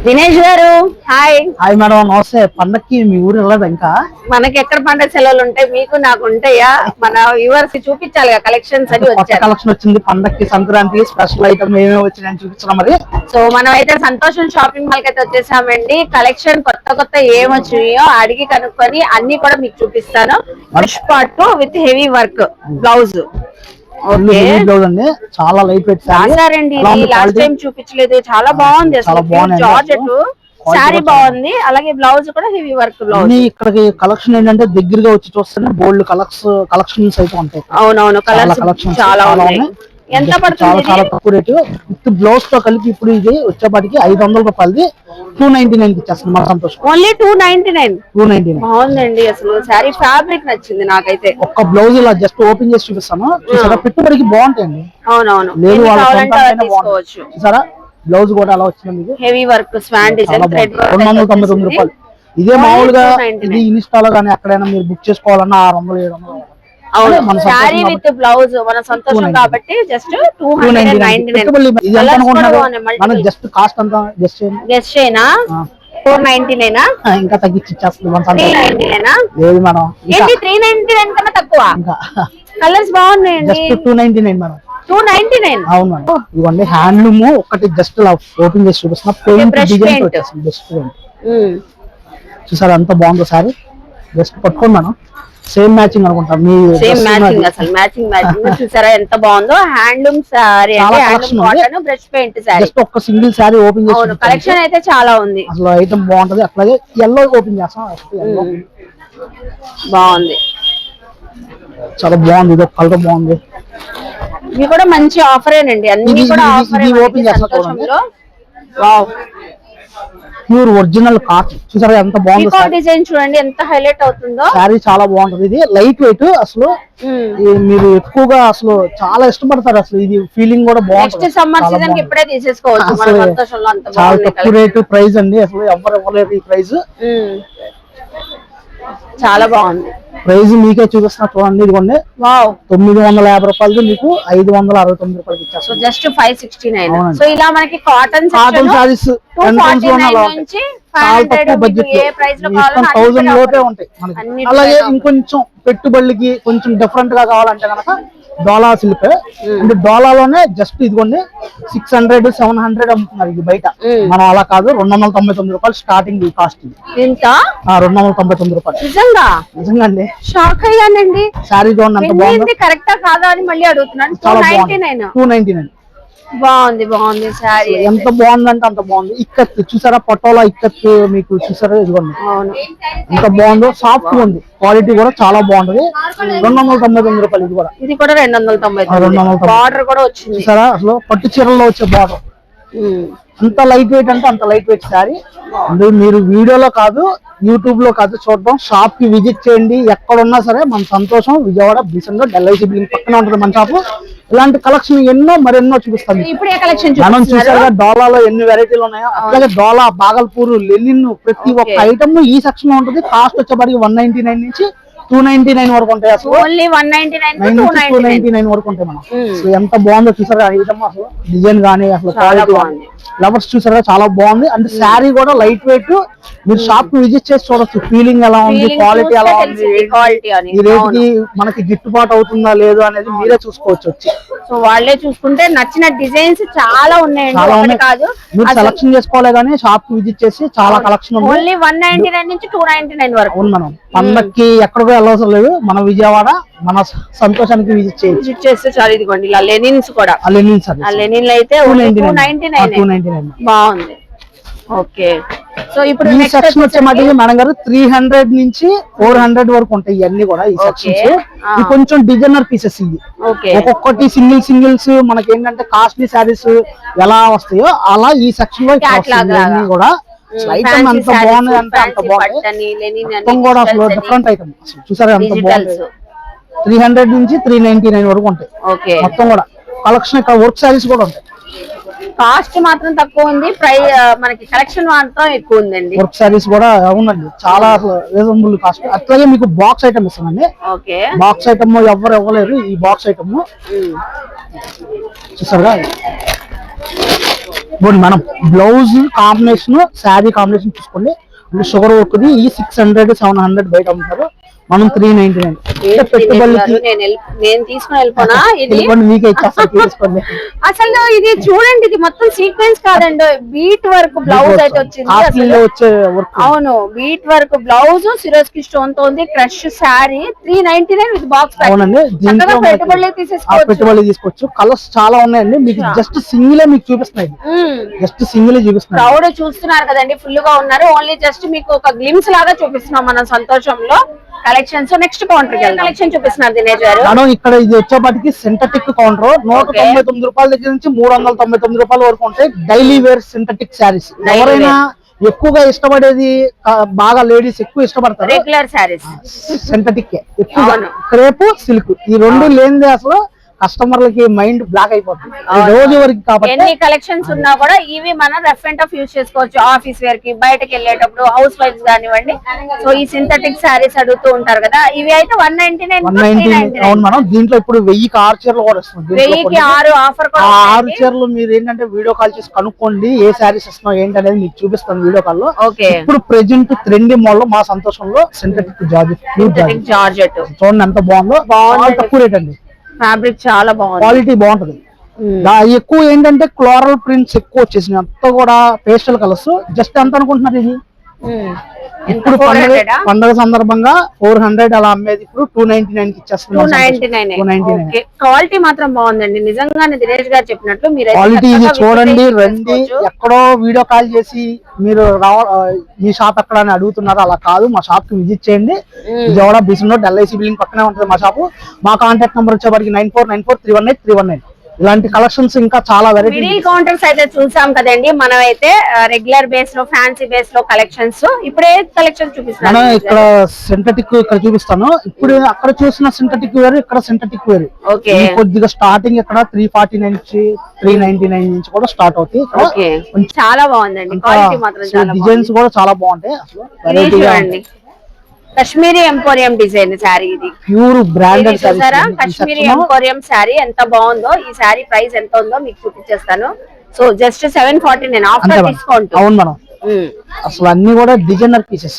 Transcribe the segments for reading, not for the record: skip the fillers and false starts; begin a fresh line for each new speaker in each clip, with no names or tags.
దినేష్ గారు hi.
Hi madam, నమస్తే. పండక్కి మీ ఊరు వెళ్ళదు ఇంకా?
మనకి ఎక్కడ పండగ సెలవులు ఉంటాయి, మీకు నాకు ఉంటాయా? మన వ్యూవర్స్ చూపించాలి కలెక్షన్స్ అని వచ్చారు.
కలెక్షన్ వచ్చింది పండక్కి, సంక్రాంతికి స్పెషల్ ఐటమ్ ఏమేమి వచ్చినాయని చూపించడం మరి.
సో మనం అయితే సంతోషం షాపింగ్ మాల్ కి అయితే వచ్చేసామండి. కలెక్షన్ కొత్త ఏం వచ్చినాయో అడిగి కనుక్కొని అన్ని కూడా మీకు చూపిస్తాను. First part with heavy work blouse.
చాలా లైట్ వెయిట్
రాసారండి, లాస్ట్ టైం చూపించలేదు. చాలా బాగుంది అసలు, జార్జెట్ శారీ బాగుంది. అలాగే బ్లౌజ్ కూడా హెవీ వర్క్ బ్లౌజ్.
ఇక్కడికి కలెక్షన్ ఏంటంటే దగ్గరగా వచ్చి చూస్తేనే బోల్డ్ కలెక్షన్స్ అయితే ఉంటాయి.
అవునవును, కలెక్షన్ చాలా ఉన్నాయి. ఎంత పడుతుంది?
చాలా తక్కువ రేటు. విత్ బ్లౌజ్ తో కలిపి ఇప్పుడు ఇది వచ్చేపాటికి 500 రూపాయలది 299 ఇచ్చేస్తుంది మన సంతోషం.
ఓన్లీ 299.
299
బాగుందండి. అసలు శారీ ఫ్యాబ్రిక్ నచ్చింది నాకైతే.
ఒక్క బ్లౌజ్ ఇలా జస్ట్ ఓపెన్ చేసి చూపిస్తాను. చూసారా, పెట్టుబడికి బాగుంటాయండి.
అవునవును,
లేదు చూసారా, బ్లౌజ్ కూడా అలా వచ్చింది మీకు.
హెవీ వర్క్ స్వాన్ డిజైన్,
299 రూపాయలు. ఇదే మామూలుగా ఇది ఇన్స్టాలో కానీ ఎక్కడైనా మీరు బుక్ చేసుకోవాలన్నా 600-700.
అవును, శారీ విత్ బ్లౌజ్ మన సంతోషం కాబట్టి జస్ట్ 299.
జస్ట్ కాస్ట్ అంతా
గెస్ట్ చేయనా? 499
ఇంకా తగ్గించి ఇచ్చేస్తుంది.
399
మేడం,
399 కన్నా తక్కువ. కలర్స్ బాగున్నాయండి.
299 మేడం.
299.
అవును మేడం. ఇవన్నీ హ్యాండ్లూమ్. ఒకటి జస్ట్ ఓపెన్ చేసి చూపిస్తున్నా. చూసారా ఎంత బాగుందో సారీ. జస్ట్ పట్టుకోండి మేడం. సేమ్ మ్యాచింగ్ అనుకుంటా. మీ
సేమ్ మ్యాచింగ్, అసలు మ్యాచింగ్ చూసారా ఎంత బాగుందో. హ్యాండ్లూమ్ సారీ అంటే handloom cotton brush paint sorry.
Just ఒక్క సింగిల్ సారీ ఓపెన్ చేసి.
అవును, కలెక్షన్ అయితే చాలా ఉంది.
అసలు ఐటమ్ బాగుంటది. అట్లాగే yellow ఓపెన్ చేస్తాం.
బాగుంది,
చాలా బాగుంది. ఇది కలర్ బాగుంది.
ఇవి కూడా మంచి ఆఫరేనండి. అన్ని కూడా ఆఫర్.
ఓపెన్ చేస్తాం. Wow, pure original cotton. చూసారా ఎంత బాగుందో.
డిజైన్ చూడండి ఎంత హైలైట్ అవుతుందో.
సారీ చాలా బాగుంటది. ఇది లైట్ వెయిట్. అసలు మీరు ఎక్కువగా అసలు చాలా ఇష్టపడతారు. అసలు ఇది ఫీలింగ్ కూడా బాగుంటుంది.
సమ్మర్ సీజన్ కి ఇప్పుడే తీసేసుకోవచ్చు.
చాలా తక్కువ రేటు ప్రైస్ అండి. అసలు ఎవరు ఇవ్వలేరు ఈ ప్రైస్.
చాలా బాగుంది.
ప్రైస్ మీకే చూపిస్తున్నా చూడండి. ఇదిగోండి, 950 రూపాయలు మీకు 569 రూపాయలకి ఇచ్చేస్తాం.
జస్ట్ 569. సో ఇలా మనకి కాటన్
సారీస్ చాలా తక్కువ బడ్జెట్ లో 1000 లోపే ఉంటాయి మనకి. అలాగే ఇంకొంచెం పెట్టుబడికి కొంచెం డిఫరెంట్ గా కావాలంటే కనుక డోలా సిల్క్. అంటే డోలాలోనే జస్ట్ ఇదిగోండి 600-700 అమ్ముతున్నారు ఇది బయట. మనం అలా కాదు, 299 రూపాయలు స్టార్టింగ్ కాస్ట్. 299 రూపాయలు. నిజంగా అండి,
షాక్ అయ్యానండి.
సారీ చూడండి ఎంత బాగుంది.
కరెక్టా కాదా అని మళ్ళీ అడుగుతున్నాను.
299.
బాగుంది బాగుంది సారీ.
ఎంత బాగుందంటే అంత బాగుంది. ఇక్కత్ చూసారా, పటోలా ఇక్కత్ మీకు చూసారా. ఇదిగోండి ఎంత బాగుందో. సాఫ్ట్ ఉంది, క్వాలిటీ కూడా చాలా బాగుంటది. 299 రూపాయలు. ఇది కూడా
290. బార్డర్ కూడా వచ్చింది
చూసారా. అసలు పట్టు చీరల్లో వచ్చే బార్డర్. అంత లైట్ వెయిట్ అంటే అంత లైట్ వెయిట్ సారీ. మీరు వీడియోలో కాదు, యూట్యూబ్ లో కాదు చూడడం, షాప్ కి విజిట్ చేయండి. ఎక్కడున్నా సరే మన సంతోషం విజయవాడ బీసెంట్ LIC బిల్డింగ్ పక్కన ఉంటుంది మన షాపు. ఇలాంటి కలెక్షన్ ఎన్నో మరెన్నో చూపిస్తాను. మనం చూసారుగా డోలాలో ఎన్ని వెరైటీలు ఉన్నాయో, అట్లాగే డోలా, బాగల్పూర్, లెనిన్ ప్రతి ఒక్క ఐటమ్ ఈ సెక్షన్ లో ఉంటుంది. కాస్ట్ వచ్చేప్పటికి 199 నుంచి 299 వరకు ఉంటాయి. అసలు 299 వరకు ఉంటాయి మనం. ఎంత బాగుందో చూసారా ఐటమ్. అసలు డిజైన్ గానీ, అసలు క్వాలిటీ గానీ, ఫ్లవర్స్ చూసారా చాలా బాగుంది. అంటే శారీ కూడా లైట్ వెయిట్. మీరు షాప్ కి విజిట్ చేసి చూడొచ్చు ఫీలింగ్ ఎలా ఉంది, క్వాలిటీ ఎలా ఉంది, ఈ రేట్ కి మనకి గిట్టుబాటు అవుతుందా లేదు అనేది మీరే చూసుకోవచ్చు వచ్చి.
సో వాళ్ళే చూసుకుంటే నచ్చిన డిజైన్స్ చాలా ఉన్నాయండి. కాదు
మీరు సెలక్షన్ చేసుకోవాలి కానీ షాప్ కి విజిట్ చేసి చాలా కలెక్షన్ ఉంది.
ఓన్లీ 199 నుంచి 299 వరకు.
మనం పండక్కి ఎక్కడికో వెళ్ళవసరం లేదు, మన విజయవాడ మన సంతోషానికి విజిట్
చేస్తే చాలా. ఇదిగోండి ఇలా లెనిన్స్ కూడా. లెనిన్ అయితే 299. బాగుంది. ఓకే, సో ఇప్పుడు
ఈ సెక్షన్ వచ్చే మటుకు మన గారు 300 నుంచి 400 వరకు ఉంటాయి. ఇవన్నీ కూడా ఈ సెక్షన్స్. ఇది కొంచెం డిజైనర్ పీసెస్. ఇవి ఒక్కొక్కటి సింగిల్స్ మనకి ఏంటంటే కాస్ట్లీ శారీస్ ఎలా వస్తాయో అలా ఈ సెక్షన్ లో ఇవన్నీ కూడా ఐటమ్ అంత బాగుంది అంటే అంత బాగుంది. మొత్తం కూడా అసలు డిఫరెంట్ ఐటమ్. చూసారా ఎంత బాగుంది. 300 నుంచి 399 వరకు ఉంటాయి మొత్తం కూడా కలెక్షన్. ఇక్కడ వర్క్ శారీస్ కూడా ఉంటాయి.
కాస్ట్ మాత్రం తక్కువ ఉంది, మనకి కలెక్షన్ మాత్రం ఎక్కువ ఉందండి.
వర్క్ సారీస్ కూడా అవునండి, చాలా రీజనబుల్ కాస్ట్. అట్లాగే మీకు బాక్స్ ఐటమ్ ఇస్తామండి. బాక్స్ ఐటమ్ ఎవరు ఇవ్వలేరు. ఈ బాక్స్ ఐటమ్ చూసారుగా ఇప్పుడు మనం బ్లౌజ్ కాంబినేషన్ శారీ కాంబినేషన్ చూసుకోండి. అంటే షుగర్ వర్క్ ఈ 600 700 బయట అమ్ముతారు, మనం 399. పెట్టుబడికి
నేను తీసుకుని వెళ్ళిపోనా ఇది
మీకే ఇచ్చేస్తాను, తీసుకోండి.
అసలు ఇది చూడండి, ఇది మొత్తం సీక్వెన్స్ కాదండి, బీట్ వర్క్ బ్లౌజ్ అయితే వచ్చింది.
వచ్చే వర్క్
అవును, bead work blouse Swarovski stone తో ఉంది. Crush sari 399 with box.
అవునండి, దీంట్లో పెట్టుబడి తీసుకోవచ్చు. కలర్స్ చాలా ఉన్నాయండి, మీకు జస్ట్ సింగిల్ మీకు చూపిస్తున్నాయి, జస్ట్ సింగిల్ చూపిస్తున్నాయి.
క్రౌడ్ చూస్తున్నారు కదండి, ఫుల్ గా ఉన్నారు. ఓన్లీ జస్ట్ మీకు ఒక గ్లిమ్స్ లాగా చూపిస్తున్నాం మనం సంతోషంలో కలెక్షన్స్. నెక్స్ట్ కౌంటర్ కి కలెక్షన్ చూపిస్తున్నారు దినేష్ గారు.
మనం ఇక్కడ ఇది వచ్చేపాటికి సింథటిక్ కౌంటర్ 199 రూపాయల దగ్గర నుంచి 399 రూపాయల వరకు ఉంటాయి. Daily wear synthetic saris. ఎవరైనా ఎక్కువగా ఇష్టపడేది, బాగా లేడీస్ ఎక్కువ ఇష్టపడతారు
రెగ్యులర్ శారీస్,
సింథటిక్ ఎక్కువ. క్రేప్ సిల్క్ ఈ రెండు లేనిదే అసలు కస్టమర్లకి మైండ్ బ్లాక్ అయిపోతుంది రోజు వరకు. కాబట్టి
ఎన్ని కలెక్షన్స్ ఉన్నా కూడా ఇవి మనం రఫ్ అండ్ టఫ్ యూజ్ చేసుకోవచ్చు. ఆఫీస్ వేర్ కి, బయటకి వెళ్ళేటప్పుడు హౌస్ వైఫ్స్ కానివ్వండి. సో ఈ సింథటిక్ శారీస్ అడుగుతూ ఉంటారు కదా, ఇవి అయితే 199.
అవును మేడం, దీంట్లో ఇప్పుడు 1000కి 6 చీరలు కూడా వస్తుంది.
1000కి 6 ఆఫర్.
6 చీరలు మీరు ఏంటంటే వీడియో కాల్ చేసి కనుక్కోండి, ఏ శారీస్ ఇస్తున్నాం ఏంటి అనేది మీకు చూపిస్తాను వీడియో కాల్ లో. ఇప్పుడు ప్రెజెంట్ ట్రెండింగ్ మోడల్ మా సంతోషంలో సింథటిక్ జార్జెట్ చూడండి ఎంత బాగుందో. తక్కువ రేట్ అండి,
ఫ్యాబ్రిక్ చాలా బాగుంది,
క్వాలిటీ బాగుంటది. ఎక్కువ ఏంటంటే ఫ్లోరల్ ప్రింట్స్ ఎక్కువ వచ్చేసినాయి, అంతా కూడా పేస్టల్ కలర్స్. జస్ట్ ఎంత అనుకుంటున్నారు ఇది? ఇప్పుడు పండుగ సందర్భంగా 400 అలా అమ్మేది ఇప్పుడు 299 కి ఇచ్చేస్తున్నాం.
క్వాలిటీ మాత్రం బాగుందండి నిజంగానే. దినేష్ గారు చెప్పినట్లు మీరు
క్వాలిటీ ఇది చూడండి, రండి. ఎక్కడో వీడియో కాల్ చేసి మీరు మీ షాప్ ఎక్కడ అని అడుగుతున్నారు, అలా కాదు. మా షాప్ కి విజిట్ చేయండి. విజయవాడ బీసన్ రోడ్ LIC బిల్డింగ్ పక్కనే ఉంటుంది మా షాపు. మా కాంటాక్ట్ నెంబర్ వచ్చేవాడికి 9494318319. ఇలాంటి కలెక్షన్స్ ఇంకా చాలా వెరైటీ.
మిడిల్ కౌంటర్స్ అయితే చూసాం కదండి, మనం అయితే రెగ్యులర్ బేస్ లో, ఫ్యాన్సీ బేస్ లో కలెక్షన్స్. ఇప్పుడే కలెక్షన్ చూపిస్తాను.
ఇక్కడ సింథటిక్ ఇక్కడ చూపిస్తాను. ఇప్పుడు అక్కడ చూసిన సింథటిక్ వేరు, ఇక్కడ సింథటిక్ వేరు. కొద్దిగా స్టార్టింగ్ ఇక్కడ 349 నుంచి 399 నుంచి కూడా స్టార్ట్ అవుతాయి.
చాలా బాగుందండి, క్వాలిటీ మాత్రం
డిజైన్స్ కూడా చాలా బాగుంటాయి. అసలు
కాశ్మీరీ ఎంపోరియం డిజైన్ శారీ, ఇది
pure branded
sorry. Kashmiri emporium sari ఎంత బాగుందో. ఈ శారీ ప్రైస్ ఎంత ఉందో మీకు చూపించేస్తాను. So just 749 after discount.
అవును మేడం, అసలు అన్ని కూడా డిజైనర్ పీసెస్.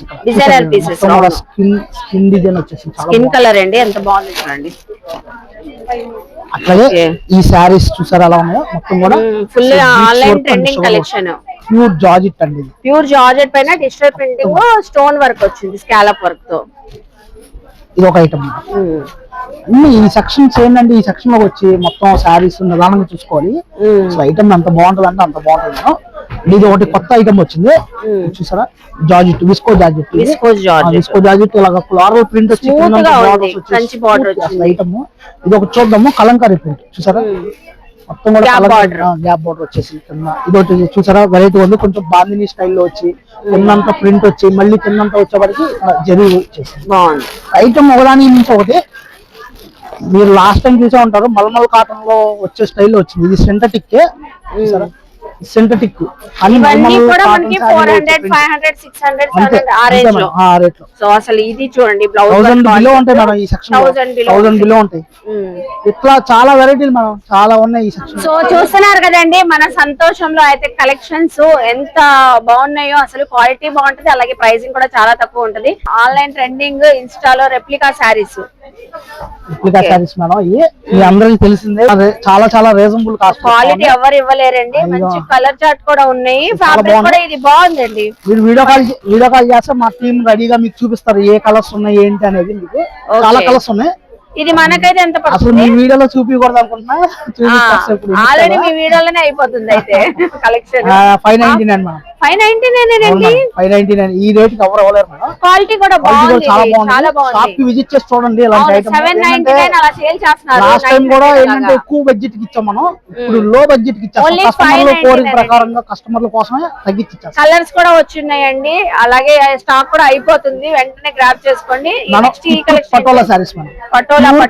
స్కిన్ డిజైన్ వచ్చేసి
స్కిన్ కలర్ అండి, ఎంత బాగుంది చూడండి.
అట్లాగే ఈ శారీస్ చూసారు అలా ఉన్నాయో మొత్తం కూడా
full online trending collection.
Pure georgette అండి,
ప్యూర్ జార్జెట్ పైన డిజిటల్ ప్రింటింగ్, స్టోన్ వర్క్ వచ్చింది స్కాలప్ వర్క్ తో.
ఇది ఒక ఐటమ్. ఈ సెక్షన్స్ ఏంటంటే ఈ సెక్షన్ లోకి వచ్చి మొత్తం శారీస్ నిదానంగా చూసుకోవాలి. ఐటమ్ ఎంత బాగుంటుంది అంటే అంత బాగుంటుంది. ఇది ఒకటి కొత్త ఐటమ్ వచ్చింది చూసారా, georgette, visco georgette. Visco georgette ఇలాగ ఫ్లోరల్ ప్రింట్ వచ్చి ఐటమ్. ఇది ఒకటి చూద్దాము, కలంకారీ ప్రింట్ చూసారా, మొత్తం కూడా గ్యాప్ బార్డర్ వచ్చేసి కింద. ఇది ఒకటి చూసారా వెరైటీ ఉంది, కొంచెం బాందిని స్టైల్లో వచ్చి కిందంత ప్రింట్ వచ్చి మళ్ళీ కిందంతా వచ్చేవాడికి జరిగి వచ్చేసి బాగుంది. ఐటమ్ ఒకదాని నుంచి ఒకటి. మీరు లాస్ట్ టైం చూసే ఉంటారు, మల్మల్ కాటన్ లో వచ్చే స్టైల్లో వచ్చింది. ఇది సింథటిక్ చూసారా, సింథటిక్
సో అసలు ఇది చూడండి,
1000 బిలో ఉంటాయి మేడం ఈ సెక్షన్, 1000 బిలో ఉంటాయి. ఇట్లా చాలా వెరైటీలు మనం చాలా ఉన్నాయి ఈ సెక్షన్.
సో చూస్తున్నారు కదండి మన సంతోషంలో అయితే కలెక్షన్స్ ఎంత బాగున్నాయో. అసలు క్వాలిటీ బాగుంటది, అలాగే ప్రైసింగ్ కూడా చాలా తక్కువ ఉంటది. ఆన్లైన్ ట్రెండింగ్, ఇన్స్టాలో రెప్లికా శారీస్.
మేడం ఈ అందరికి తెలిసిందే, చాలా చాలా రీజనబుల్ కాస్ట్.
క్వాలిటీ ఎవరు ఇవ్వలేరండి. మంచి కలర్ చార్ట్ కూడా ఉన్నాయి, ఫ్యాబ్రిక్ కూడా ఇది బాగుందండి.
మీరు వీడియో కాల్ చేస్తే మా టీం రెడీగా మీకు చూపిస్తారు ఏ కలర్స్ ఉన్నాయి ఏంటి అనేది. మీకు చాలా కలర్స్ ఉన్నాయి.
ఇది మనకైతే ఎంత
అసలు మీ వీడియోలో చూపించకూడదు అనుకుంటున్నా,
ఆల్రెడీ మీ వీడియోలోనే అయిపోతుంది అయితే కలెక్షన్.
599 మేడం,
599
ఈ రేట్ ఎవరు అవ్వలేరు మేడం.
క్వాలిటీ కూడా బాగుంది, చాలా బాగుంది.
షాప్ కి విజిట్ చేసి చూడండి. ఇలాంటి ఐటమ్
799 అలా సేల్ చేస్తున్నారు.
లాస్ట్ టైం కూడా ఏంటంటే ఎక్కువ బడ్జెట్ కి ఇచ్చాం మనం, ఇప్పుడు లో బడ్జెట్ కి ఇచ్చాం. కస్టమర్ల కోరిక ప్రకారంగా కస్టమర్ల కోసమే తగ్గించి ఇచ్చాం.
కలర్స్ కూడా వచ్చినాయండి, అలాగే స్టాక్ కూడా అయిపోతుంది, వెంటనే గ్రాబ్ చేసుకోండి.
పటోలా సారీస్ మనం,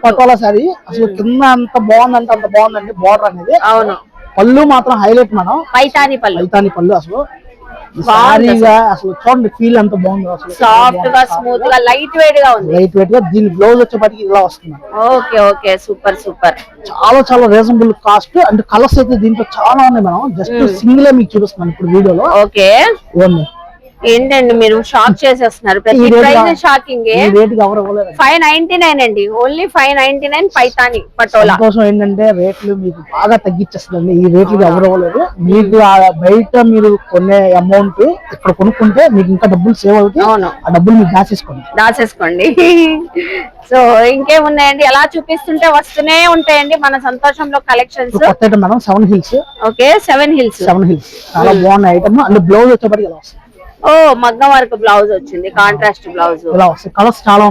పటోలా సారీ అసలు కింద అంత బాగుందంటే అంత బాగుందండి. బోర్డర్ అనేది,
అవును.
పళ్ళు మాత్రం హైలైట్ మనం,
పైతాని పళ్ళు
అసలు సారీగా అసలు చూడండి ఫీల్ ఎంత బాగుందో అసలు.
సాఫ్ట్ గా స్మూత్ గా లైట్ వెయిట్ గా ఉంది.
లైట్ వెయిట్ గా దీని బ్లౌజ్ వచ్చేప్పటికి ఇలా వస్తుంది.
Okay okay super super.
చాలా రీజనబుల్ కాస్ట్ అండ్ కలర్స్ అయితే దీంట్లో చాలా ఉన్నాయి. మనం జస్ట్ సింగిల్ మీకు చూపిస్తున్నాను ఇప్పుడు వీడియోలో.
ఓకే ఏంటండి మీరు షాక్ చేసేస్తున్నారు. ప్రతి ప్రైస్ షాకింగ్.
ఈ రేట్ కి ఎవరు ఇవ్వలేదు.
599 అండి. ఓన్లీ 599 పైతాని పటోలా.
సంతోషం ఏంటంటే రేట్లు మీకు బాగా తగ్గించేస్తుందండి. ఈ రేట్లకి ఎవరు ఇవ్వలేదు. మీకు బయట మీరు కొనే అమౌంట్ ఇక్కడ కొనుక్కుంటే మీకు ఇంకా డబ్బులు సేవ్ అవుతాయి. ఆ డబ్బులు మీకు దాచేసుకోండి.
సో ఇంకేమున్నాయండి, ఎలా చూపిస్తుంటే వస్తూనే ఉంటాయండి మన సంతోషంలో కలెక్షన్స్.
కొత్త item madam 7 hills.
Okay 7 hills
చాలా బాగున్న ఐటమ్. అండ్ బ్లౌజ్ వచ్చేప్పటికి ఇలా వస్తుంది.
ఓ మగ్గం వర్క్ బ్లౌజ్ వచ్చింది, కాంట్రాస్ట్ బ్లౌజ్.
కలర్స్ చాలా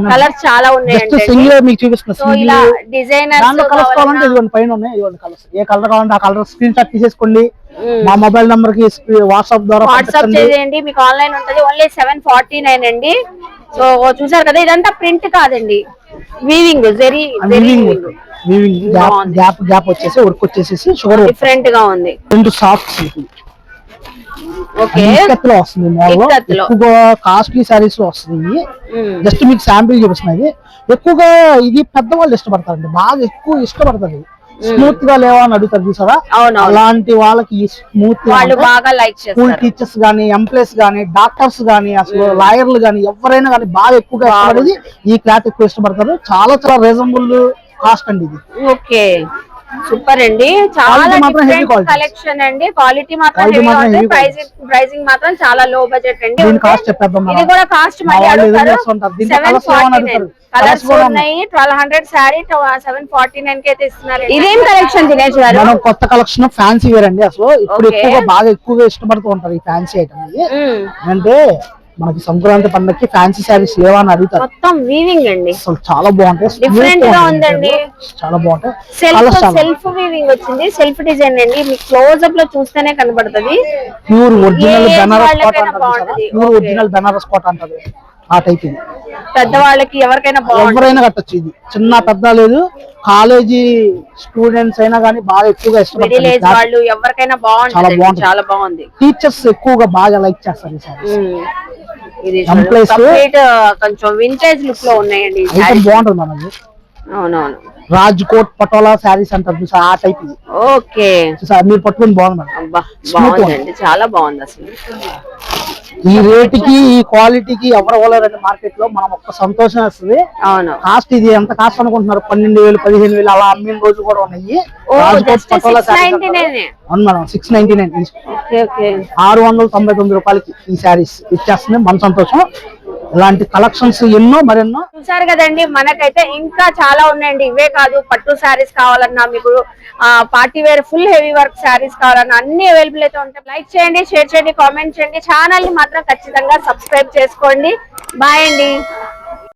ఉన్నాయండి.
సింగిల్ మీకు చూపిస్తున్నా.
సో ఇలా డిజైనర్స్
కలర్స్ కావాలంటే ఇదిగోండి పైన ఉన్నాయి. ఇదిగోండి కలర్స్. ఏ కలర్ కావాలంటే ఆ కలర్ స్క్రీన్ షాట్ తీసేసుకోండి. మా మొబైల్ నంబర్ కి వాట్సాప్ ద్వారా
వాట్సాప్ చేయండి. మీకు ఆన్లైన్ ఉంటది. ఓన్లీ 749 అండి. సో చూసారు కదా, ఇదంతా ప్రింట్ కాదండి, వీవింగ్.
గ్యాప్ వచ్చేసి వర్క్ వచ్చేసి షుగర్
డిఫరెంట్ గా ఉంది.
సాఫ్ట్ సిల్క్
ఓకే
లో వస్తుంది. ఎక్కువగా కాస్ట్లీ సారీస్ లో వస్తుంది. జస్ట్ మీకు శాంపిల్ చూపిస్తున్నది. ఎక్కువగా ఇది పెద్దవాళ్ళు ఇష్టపడతారండి, బాగా ఎక్కువ ఇష్టపడతారు. స్మూత్ గా లేవా అని అడుగుతారు చూసారా, అలాంటి వాళ్ళకి స్మూత్
బాగా లైక్ చేస్తారు.
స్కూల్ టీచర్స్ గానీ, ఎంప్లాయీస్ గానీ, డాక్టర్స్ గానీ, అసలు లాయర్లు గానీ ఎవరైనా గానీ బాగా ఎక్కువగా ఇష్టపడేది ఈ క్లాత్ ఎక్కువ ఇష్టపడతారు. చాలా రీజనబుల్ కాస్ట్ అండి ఇది.
ఓకే సూపర్ అండి. చాలా కలెక్షన్ అండి. క్వాలిటీ మాత్రం ప్రైసింగ్ మాత్రం చాలా లో బడ్జెట్ అండి.
ఇది
కూడా కాస్ట్ మళ్ళీ అడుగుతారు. 749 కలర్స్ ఉన్నాయి. 1200 శారీ 749 కి అయితే ఇస్తున్నారు. ఇదేం కలెక్షన్ దినేష్ గారు?
మనం కొత్త కలెక్షన్ ఫ్యాన్సీ వేర్ అండి. అసలు ఇప్పుడు ఎక్కువగా ఇష్టపడుతూ ఉంటారు ఈ ఫ్యాన్సీ ఐటమ్. అంటే మనకి సంక్రాంతి పండుగకి ఫ్యాన్సీ శారీస్ లేవా అని అడుగుతారు.
మొత్తం వీవింగ్ అండి.
అసలు చాలా బాగుంటాయి.
డిఫరెంట్ గా ఉందండి.
చాలా బాగుంటాయి.
సెల్ఫ్ వీవింగ్ వచ్చింది. సెల్ఫ్ డిజైన్ అండి. మీకు క్లోజ్ అప్ లో చూస్తేనే కనబడుతుంది.
ప్యూర్ ఒరిజినల్ బెనారస్ కాటన్ అంటారు. ప్యూర్ ఒరిజినల్ బెనారస్ కాటన్ అంటారు. ఆ టైప్ ఇది
పెద్దవాళ్ళకి ఎవరైనా
కట్టొచ్చు. ఇది చిన్న పెద్ద లేదు. కాలేజీ స్టూడెంట్స్ అయినా కానీ బాగా ఎక్కువగా
ఇష్టపడతారు. ఎవరికైనా బాగుంటుంది. చాలా బాగుంది.
టీచర్స్ ఎక్కువగా బాగా లైక్ చేస్తారు ఈ సారీస్.
కొంచెం వింటేజ్ లుక్ లో ఉన్నాయండి.
బాగుంటుంది మనది.
అవునవును.
రాజ్కోట్ పటోలా శారీస్ అంటారు ఆ టైప్.
ఓకే
మీరు పట్టుకుని
బాగుందండి. చాలా బాగుంది అసలు.
ఈ రేటుకి ఈ క్వాలిటీకి ఎవరు ఇవ్వలేరండి మార్కెట్ లో. మనం ఒక్క సంతోషం వస్తుంది.
అవును.
కాస్ట్ ఇది ఎంత కాస్ట్ అనుకుంటున్నారు? 12,000 15,000 అలా అమ్మిన రోజు కూడా ఉన్నాయి. రాజ్కోట్ పటోలా శారీస్ అవును మేడం. 699 699 రూపాయలకి ఈ శారీస్ ఇచ్చేస్తుంది. మన సంతోషం. ఇలాంటి కలెక్షన్స్ ఎన్నో మరెన్నో
చూసారు కదండి. మనకైతే ఇంకా చాలా ఉన్నాయండి. ఇవే కాదు, పట్టు శారీస్ కావాలన్నా, మీకు party wear full heavy work saris కావాలన్నా అన్ని అవైలబుల్ అయితే ఉంటాయి. లైక్ చేయండి, షేర్ చేయండి, కామెంట్ చేయండి. ఛానల్ ని మాత్రం ఖచ్చితంగా సబ్స్క్రైబ్ చేసుకోండి. బాయ్ అండి.